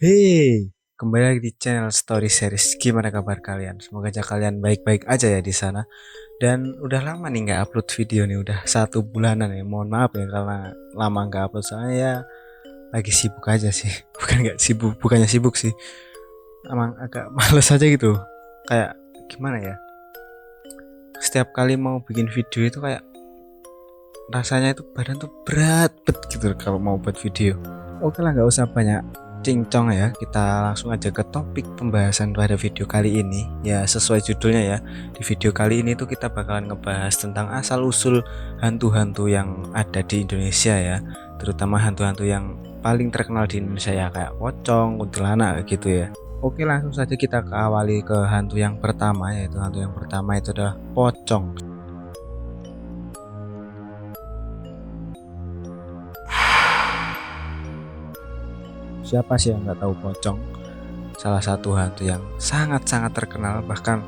Hey, kembali lagi di channel Story Series. Gimana kabar kalian? Semoga aja kalian baik-baik aja ya di sana. Dan udah lama nih nggak upload video nih, udah 1 bulanan ya. Mohon maaf ya karena lama nggak upload, soalnya ya lagi sibuk aja sih. Bukan nggak sibuk, bukannya sibuk sih. Emang agak males aja gitu. Kayak gimana ya? Setiap kali mau bikin video itu kayak rasanya itu badan tuh berat bet gitu kalau mau buat video. Oke lah, nggak usah banyak cincong ya, kita langsung aja ke topik pembahasan pada video kali ini. Ya sesuai judulnya ya, di video kali ini tuh kita bakalan ngebahas tentang asal usul hantu-hantu yang ada di Indonesia ya, terutama hantu-hantu yang paling terkenal di Indonesia ya, kayak pocong, kuntilanak gitu ya. Oke, langsung saja kita awali ke hantu yang pertama, yaitu hantu yang pertama itu adalah pocong. Siapa sih yang nggak tahu pocong? Salah satu hantu yang sangat-sangat terkenal, bahkan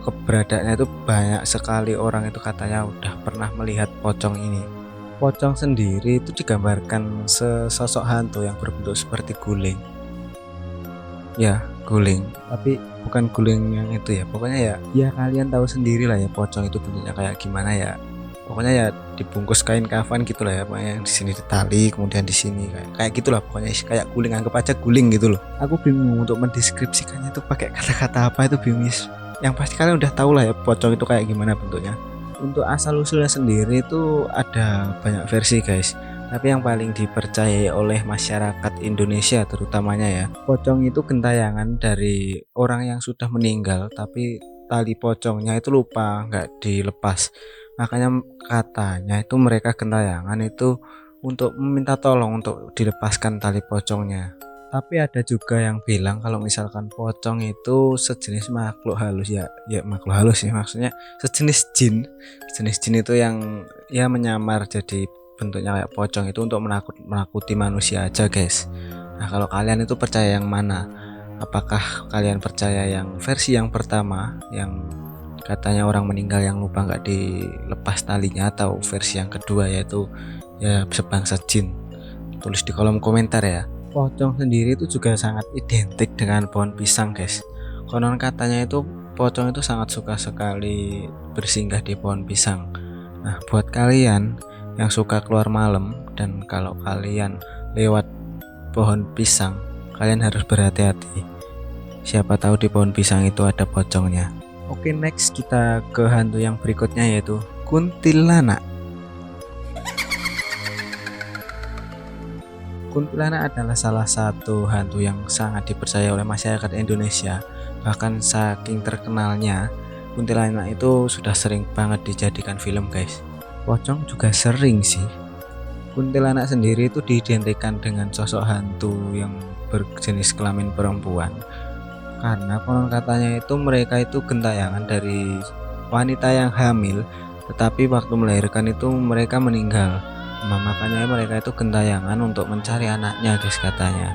keberadaannya itu banyak sekali orang itu katanya udah pernah melihat pocong ini. Pocong sendiri itu digambarkan sesosok hantu yang berbentuk seperti guling. Ya, guling, tapi bukan guling yang itu ya. Pokoknya ya kalian tahu sendiri lah ya pocong itu bentuknya kayak gimana ya. Pokoknya ya dibungkus kain kafan gitulah ya, pokoknya yang di sini ditali, kemudian di sini kayak gitulah, pokoknya kayak guling, anggap aja guling gitu loh. Aku bingung untuk mendeskripsikannya itu pakai kata-kata apa, itu bingung. Yang pasti kalian udah tahu lah ya pocong itu kayak gimana bentuknya. Untuk asal usulnya sendiri itu ada banyak versi guys, tapi yang paling dipercayai oleh masyarakat Indonesia terutamanya ya, pocong itu gentayangan dari orang yang sudah meninggal, tapi tali pocongnya itu lupa nggak dilepas. Makanya katanya itu mereka gentayangan itu untuk meminta tolong untuk dilepaskan tali pocongnya. Tapi ada juga yang bilang kalau misalkan pocong itu sejenis makhluk halus ya makhluk halus sih, maksudnya sejenis jin. Sejenis jin itu yang ya menyamar jadi bentuknya kayak pocong itu untuk menakuti manusia aja guys. Nah, kalau kalian itu percaya yang mana? Apakah kalian percaya yang versi yang pertama yang katanya orang meninggal yang lupa nggak dilepas talinya, atau versi yang kedua yaitu ya sebangsa jin? Tulis di kolom komentar ya. Pocong sendiri itu juga sangat identik dengan pohon pisang guys. Konon katanya itu pocong itu sangat suka sekali bersinggah di pohon pisang. Nah, buat kalian yang suka keluar malam dan kalau kalian lewat pohon pisang, kalian harus berhati-hati. Siapa tahu di pohon pisang itu ada pocongnya. Oke, next kita ke hantu yang berikutnya yaitu kuntilanak. Kuntilanak adalah salah satu hantu yang sangat dipercaya oleh masyarakat Indonesia. Bahkan saking terkenalnya, kuntilanak itu sudah sering banget dijadikan film guys. Pocong juga sering sih. Kuntilanak sendiri itu diidentikan dengan sosok hantu yang berjenis kelamin perempuan, karena konon katanya itu mereka itu gentayangan dari wanita yang hamil, tetapi waktu melahirkan itu mereka meninggal. Nah, makanya mereka itu gentayangan untuk mencari anaknya guys, katanya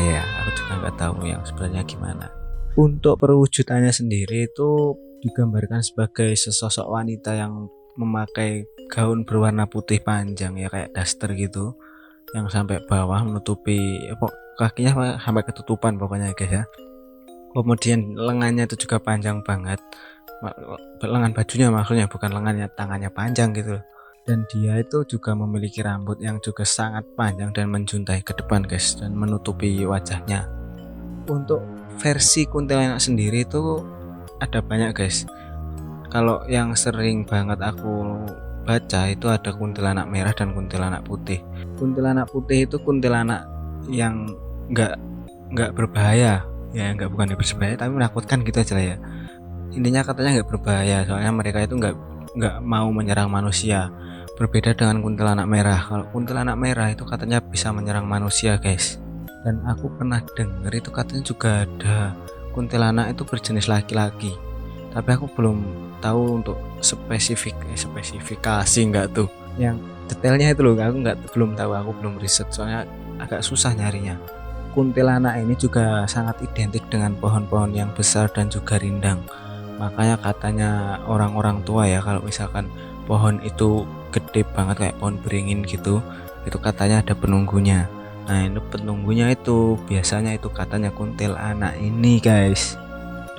ya, aku juga nggak tahu yang sebenarnya gimana. Untuk perwujudannya sendiri itu digambarkan sebagai sesosok wanita yang memakai gaun berwarna putih panjang ya, kayak daster gitu, yang sampai bawah menutupi kakinya sampai ketutupan pokoknya guys ya. Kemudian lengannya itu juga panjang banget, lengan bajunya maksudnya, bukan lengannya, tangannya panjang gitu. Dan dia itu juga memiliki rambut yang juga sangat panjang dan menjuntai ke depan guys, dan menutupi wajahnya. Untuk versi kuntilanak sendiri itu ada banyak guys. Kalau yang sering banget aku baca itu ada kuntilanak merah dan kuntilanak putih. Kuntilanak putih itu kuntilanak yang nggak berbahaya ya, bukan berbahaya tapi menakutkan gitu aja lah ya. Intinya katanya nggak berbahaya, soalnya mereka itu nggak mau menyerang manusia. Berbeda dengan kuntilanak merah. Kalau kuntilanak merah itu katanya bisa menyerang manusia guys. Dan aku pernah dengar itu katanya juga ada kuntilanak itu berjenis laki-laki, tapi aku belum tahu untuk spesifikasi nggak tuh yang detailnya itu loh, aku belum tahu, aku belum riset soalnya agak susah nyarinya. Kuntilanak ini juga sangat identik dengan pohon-pohon yang besar dan juga rindang. Makanya katanya orang-orang tua ya, kalau misalkan pohon itu gede banget kayak pohon beringin gitu, itu katanya ada penunggunya. Nah, ini penunggunya itu biasanya itu katanya kuntilanak ini, guys.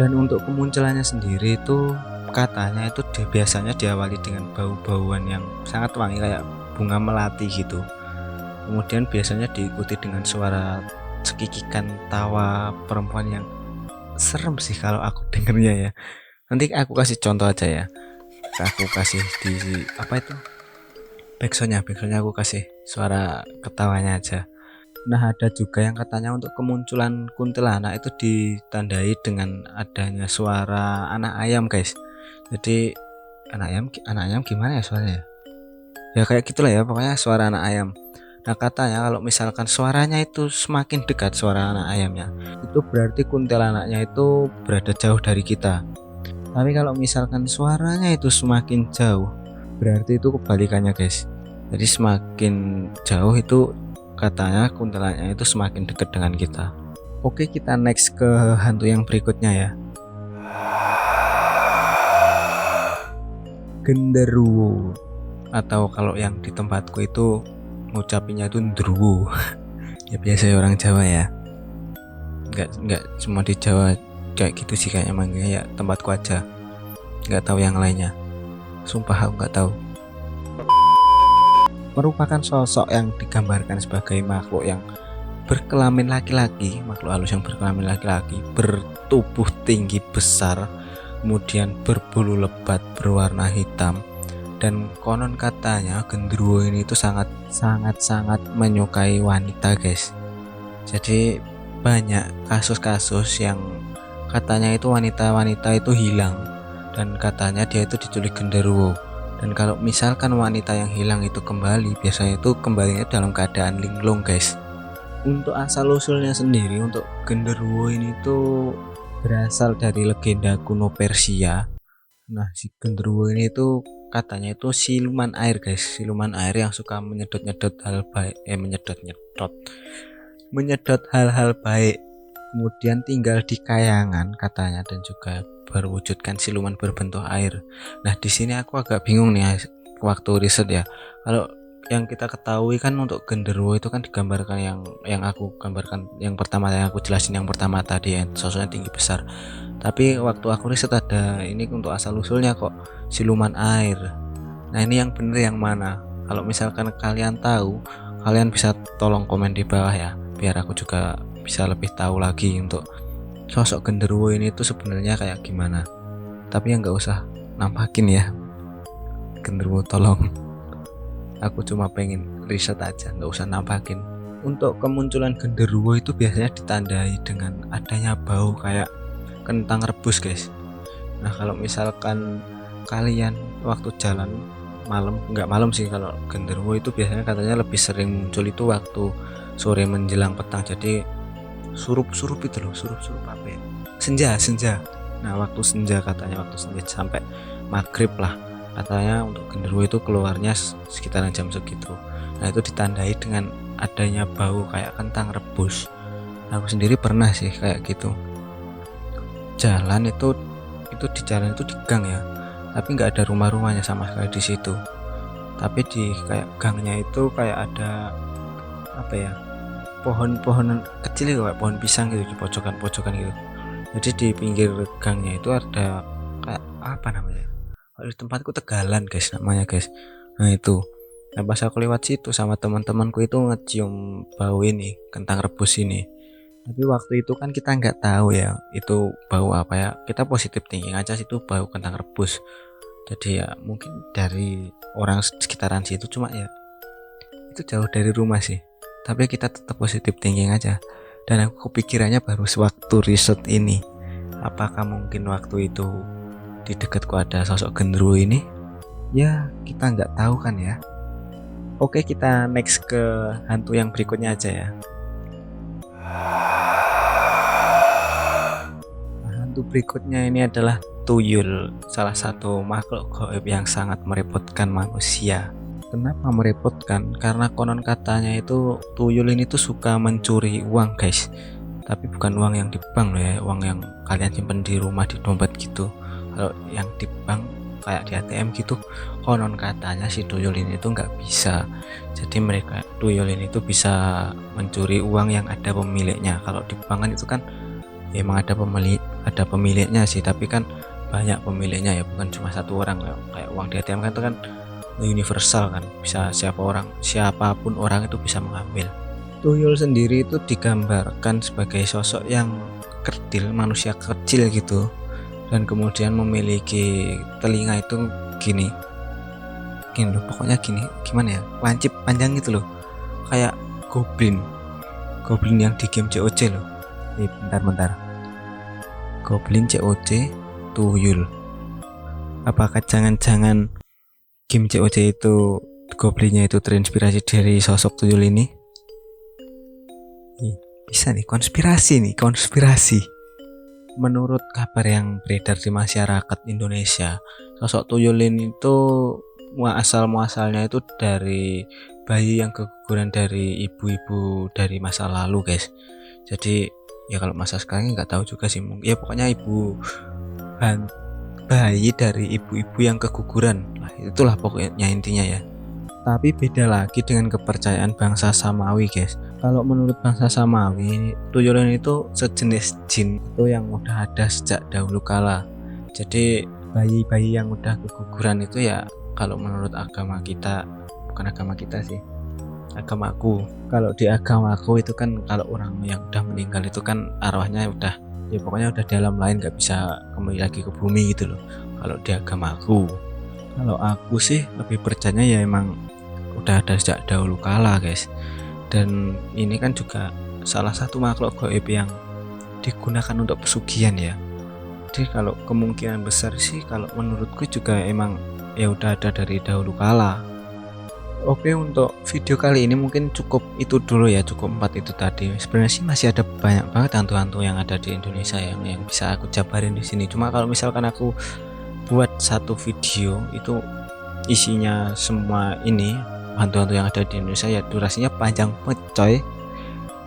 Dan untuk kemunculannya sendiri itu katanya itu biasanya diawali dengan bau-bauan yang sangat wangi kayak bunga melati gitu. Kemudian biasanya diikuti dengan suara cekikikan tawa perempuan yang serem sih kalau aku dengernya ya. Nanti aku kasih contoh aja ya. Aku kasih di apa itu? Backsoundnya aku kasih suara ketawanya aja. Nah, ada juga yang katanya untuk kemunculan kuntilanak itu ditandai dengan adanya suara anak ayam, guys. Jadi anak ayam gimana ya suaranya? Ya kayak gitulah ya, pokoknya suara anak ayam. Nah, katanya kalau misalkan suaranya itu semakin dekat suara anak ayamnya, itu berarti kuntilanaknya itu berada jauh dari kita. Tapi kalau misalkan suaranya itu semakin jauh, berarti itu kebalikannya, guys. Jadi semakin jauh itu katanya kuntilanaknya itu semakin dekat dengan kita. Oke, kita next ke hantu yang berikutnya ya. Genderuwo, atau kalau yang di tempatku itu ngucapinnya itu ndruwo. Ya biasa orang Jawa ya. Enggak cuma di Jawa kayak gitu sih kayaknya manggilnya, ya tempatku aja. Enggak tahu yang lainnya. Sumpah aku enggak tahu. Merupakan sosok yang digambarkan sebagai makhluk yang berkelamin laki-laki, makhluk halus yang berkelamin laki-laki, bertubuh tinggi besar, kemudian berbulu lebat berwarna hitam, dan konon katanya genderuwo ini itu sangat menyukai wanita, guys. Jadi banyak kasus-kasus yang katanya itu wanita-wanita itu hilang dan katanya dia itu diculik genderuwo. Dan kalau misalkan wanita yang hilang itu kembali, biasanya itu kembalinya dalam keadaan linglung, guys. Untuk asal usulnya sendiri untuk genderuwo ini tuh berasal dari legenda kuno Persia. Nah, si genderuwo ini tuh katanya itu siluman air, guys. Siluman air yang suka menyedot hal-hal baik. Kemudian tinggal di kayangan katanya, dan juga berwujudkan siluman berbentuk air. Nah, di sini aku agak bingung nih waktu riset ya. Kalau yang kita ketahui kan untuk genderuwo itu kan digambarkan yang aku gambarkan yang pertama, yang aku jelasin yang pertama tadi ya, sosoknya tinggi besar. Tapi waktu aku riset ada ini untuk asal usulnya kok siluman air. Nah, ini yang bener yang mana? Kalau misalkan kalian tahu, kalian bisa tolong komen di bawah ya, biar aku juga bisa lebih tahu lagi untuk sosok genderuwo ini tuh sebenarnya kayak gimana. Tapi yang nggak usah nampakin ya, genderuwo tolong. Aku cuma pengen riset aja, nggak usah nampakin. Untuk kemunculan genderuwo itu biasanya ditandai dengan adanya bau kayak kentang rebus, guys. Nah, kalau misalkan kalian waktu jalan malam, nggak malam sih, kalau genderuwo itu biasanya katanya lebih sering muncul itu waktu sore menjelang petang. Jadi surup itu loh, surup apa ya, senja. Nah, waktu senja katanya, waktu senja sampai maghrib lah katanya untuk genderuwo itu keluarnya sekitaran jam segitu. Nah, itu ditandai dengan adanya bau kayak kentang rebus. Nah, aku sendiri pernah sih kayak gitu, jalan itu di jalan itu di gang ya, tapi nggak ada rumah-rumahnya sama sekali di situ. Tapi di kayak gangnya itu kayak ada apa ya, pohon-pohon kecil itu kayak pohon pisang gitu di pojokan-pojokan gitu. Jadi di pinggir gangnya itu ada kayak apa namanya, kalau di tempatku tegalan, guys, namanya, guys. Nah, itu nah pas aku lewat situ sama teman-temanku itu ngecium bau ini kentang rebus ini. Tapi waktu itu kan kita nggak tahu ya itu bau apa ya, kita positif thinking aja situ bau kentang rebus. Jadi ya mungkin dari orang sekitaran situ, cuma ya itu jauh dari rumah sih, tapi kita tetap positif thinking aja. Dan aku kepikirannya baru sewaktu riset ini, apakah mungkin waktu itu di dekatku ada sosok genderuwo ini? Ya kita nggak tahu kan ya. Oke, kita next ke hantu yang berikutnya aja ya. Hantu berikutnya ini adalah tuyul, salah satu makhluk gaib yang sangat merepotkan manusia. Kenapa merepotkan? Karena konon katanya itu tuyul ini tuh suka mencuri uang, guys. Tapi bukan uang yang di bank ya, uang yang kalian simpan di rumah di dompet gitu. Kalau yang di bank kayak di ATM gitu. Konon katanya si tuyul ini tuh nggak bisa. Jadi mereka tuyul ini tuh bisa mencuri uang yang ada pemiliknya. Kalau di bank kan itu kan ya emang ada pemiliknya sih, tapi kan banyak pemiliknya ya, bukan cuma satu orang. Kayak uang di ATM kan itu kan universal kan, bisa siapapun orang itu bisa mengambil. Tuyul sendiri itu digambarkan sebagai sosok yang kerdil, manusia kecil gitu, dan kemudian memiliki telinga itu gini loh, pokoknya gimana ya, lancip panjang gitu loh, kayak goblin yang di game COC loh. Bentar, goblin COC tuyul. Apakah jangan-jangan game COC itu goblinnya itu terinspirasi dari sosok tuyul ini? Bisa nih, konspirasi. Menurut kabar yang beredar di masyarakat Indonesia, sosok tuyul ini itu muasalnya itu dari bayi yang keguguran dari ibu-ibu dari masa lalu, guys. Jadi ya kalau masa sekarang nggak tahu juga sih, ya pokoknya bayi dari ibu-ibu yang keguguran lah, itulah pokoknya intinya ya. Tapi beda lagi dengan kepercayaan bangsa Samawi, guys. Kalau menurut bangsa Samawi, tuyul itu sejenis jin itu yang udah ada sejak dahulu kala. Jadi bayi-bayi yang udah keguguran itu ya, kalau menurut agama kita, bukan agama kita sih, agamaku. Kalau di agamaku itu kan kalau orang yang udah meninggal itu kan arwahnya udah ya pokoknya udah di alam lain, nggak bisa kembali lagi ke bumi gitu loh. Kalau di agamaku, kalau aku sih lebih percaya ya emang udah ada sejak dahulu kala, guys. Dan ini kan juga salah satu makhluk gaib yang digunakan untuk pesugihan ya. Jadi kalau kemungkinan besar sih kalau menurutku juga emang ya udah ada dari dahulu kala. Oke, untuk video kali ini mungkin cukup itu dulu ya, cukup 4 itu tadi. Sebenarnya sih masih ada banyak banget hantu-hantu yang ada di Indonesia yang bisa aku jabarin di sini. Cuma kalau misalkan aku buat satu video itu isinya semua ini hantu-hantu yang ada di Indonesia ya durasinya panjang banget coy,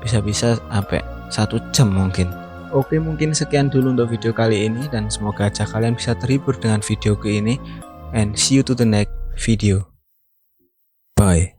bisa-bisa sampai 1 jam mungkin. Oke, mungkin sekian dulu untuk video kali ini, dan semoga aja kalian bisa terhibur dengan videoku ini, and see you to the next video. Bye.